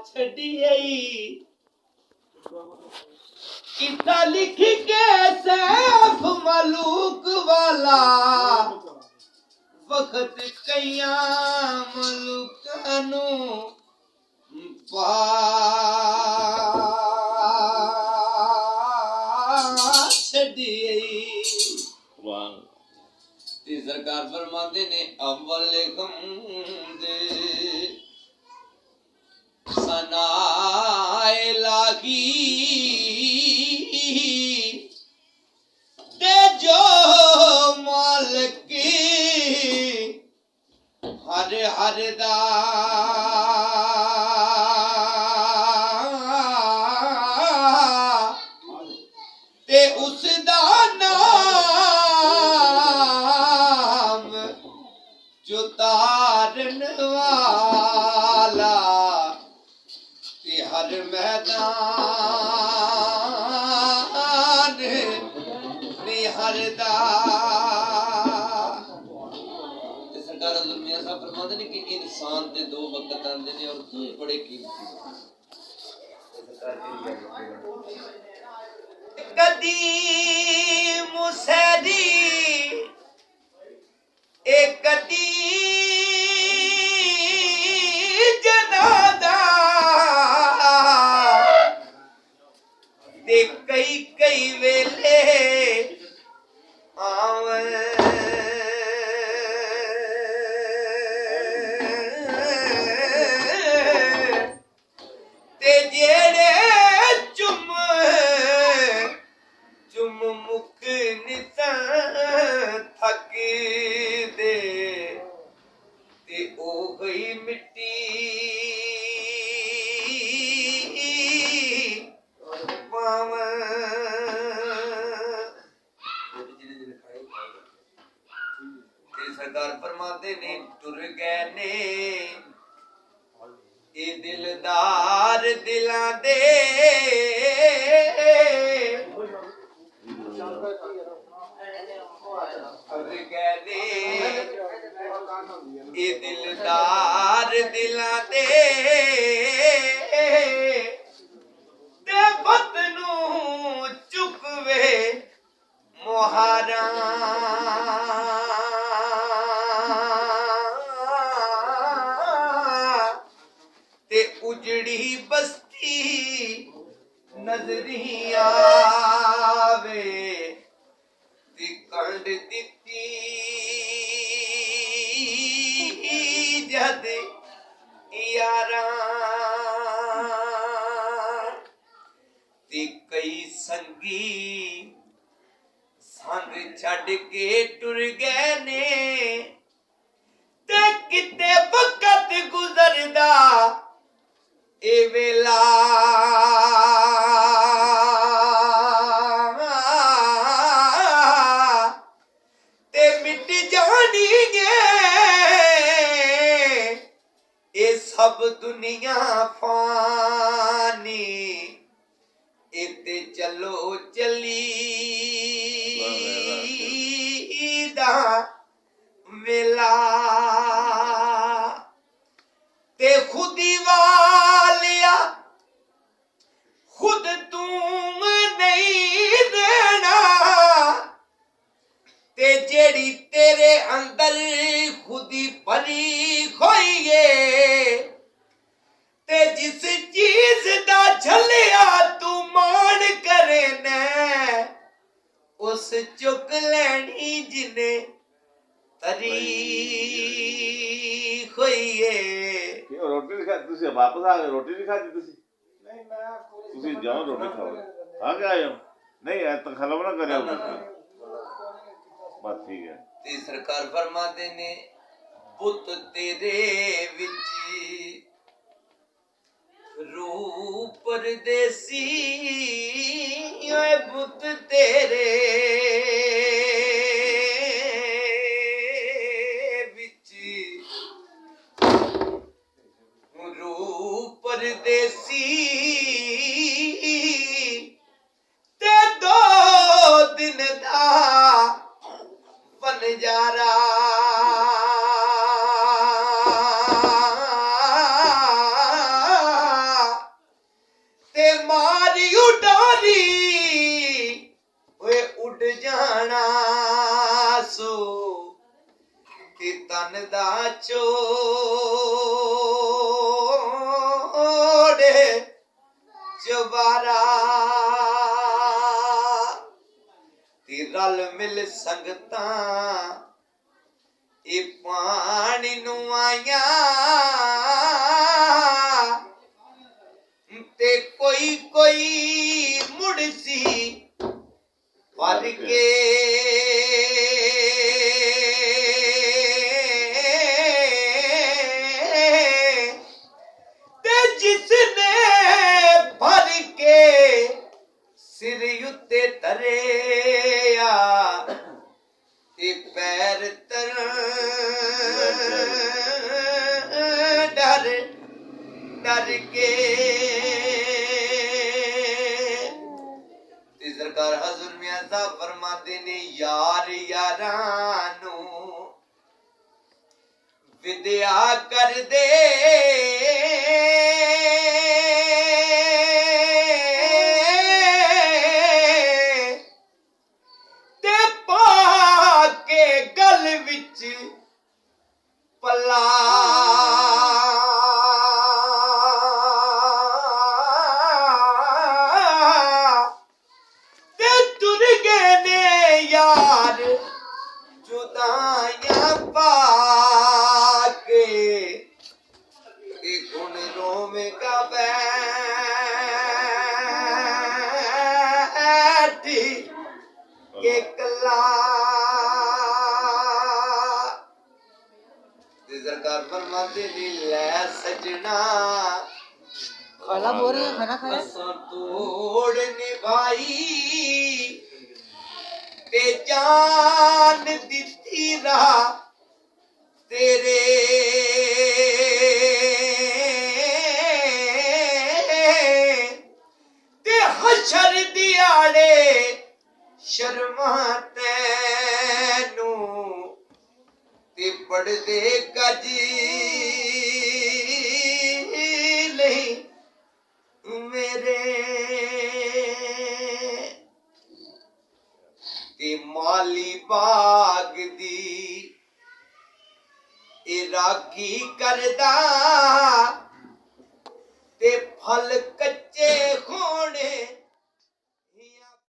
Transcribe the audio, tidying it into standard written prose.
छड़िए किता लिख के सैफ मलूक वाला वक्त कईया मलूकानू पा छड़िए सरकार फरमाते ने अव्वल गम दे सनाए लागी ते जो मालिक हर हर दा ते उस दा नाम जो तारन वाला ते हर मैदान ने हर दा सरकार मियां साहब फरमाते ने कि इंसान दे दो वक्त आंदे ने और दो बड़े कीमती कदी मुसैदी एक कदी जनादा ते कई कई वेले आवे ते जेड़े चुम चुम मुक निता थक दे ते ओ गई मिट्टी सरकार फरमाते ने टुर गए ने ए दिलदार दिलां दे टुर गए ने ए दिलदार दिलां दे ते बतनू चुकवे मुहारा ते उजड़ी बस्ती नजरी आवे ते कंड दिती जद यारा ते कई संगी संग छड़ के टुर गए ने ते किते वक्त गुजरदा ए वेला ते मिट जानी गे ए सब दुनिया फानी इते चलो चली दा वेला ते खुदी वालिया खुद तुम नहीं देना ते जेड़ी तेरे अंदर खुदी भरी खोईए ते जिस चीज दा झलिया तू मान करे ने उस चुक लेनी जिने तरी खोईए रोटी नहीं खाती तुसी वापस आ गए रोटी नहीं खाती तुसी नहीं मैं तुसी जाओ रोटी खाओ आ गए आए हो नहीं यार तो खलब ना करे बस ठीक है ते सरकार फरमाते ने पुत तेरे विच रूप परदेसी ओए पुत तेरे परदेसी ते दो दिन दा बनजारा मारी उडारी वे उड़ जाना सो ते तन दा छोड़े चबारा ते रल मिल संगता ए पानी नू आया ते कोई कोई मुड़सी पर के ते जिसने भर के सिर उत्ते तरेया ते पैर तर डर डर के सरकार हजूर मियां साहब फरमाते ने यार यारानू विद्या कर दे ते पाके गल विच पला जुदाइयां पाके गुण रोम का बैठी के कला सरकार फरमाते नी लै सजना खाना बोल रहे हैं खाना खाया तोड़ निभाई ते जान दिती रहा तेरे ते हशर दियाड़े शर्मा तैनू ते पढ़दे गज नहीं मेरे ते माली बाग दी राखी करदा ते फल कच्चे खोने